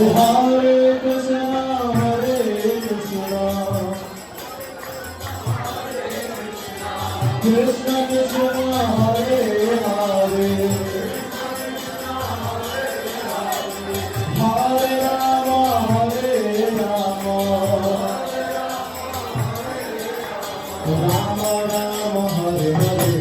Hare Krishna, Hare Krishna, Krishna Krishna, Hare Hare, Hare Rama, Hare Rama, Rama Rama, Hare Hare.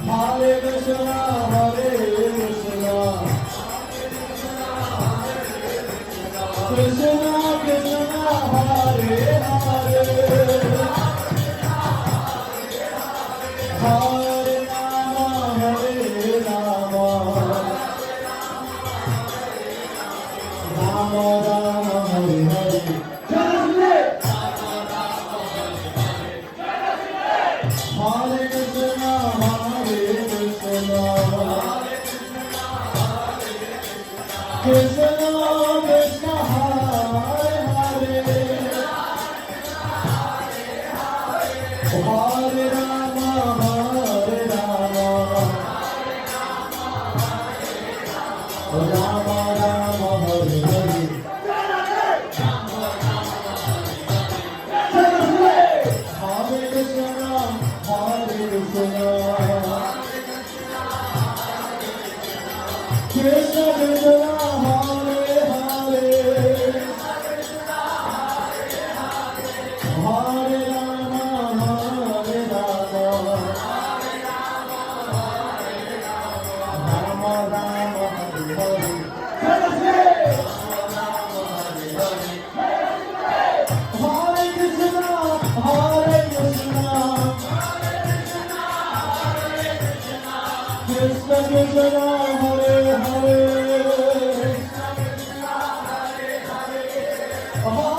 Hare Krishna, Hare Krishna, Krishna Krishna, Hare Hare, Hare Rama, Hare Rama, Rama Rama, Hare Hare. Hare Krishna, Hare Krishna, Krishna Krishna, Hare Hare, Hare Rama, Hare Rama, Rama Rama, Hare Hare. Hare Krishna, Hare Krishna, Krishna Krishna, Hare Hare, Hare Rama, Hare Rama, Rama Rama, Hare Hare. Hare Krishna, Hare Krishna, Krishna Krishna, Hare Hare, Hare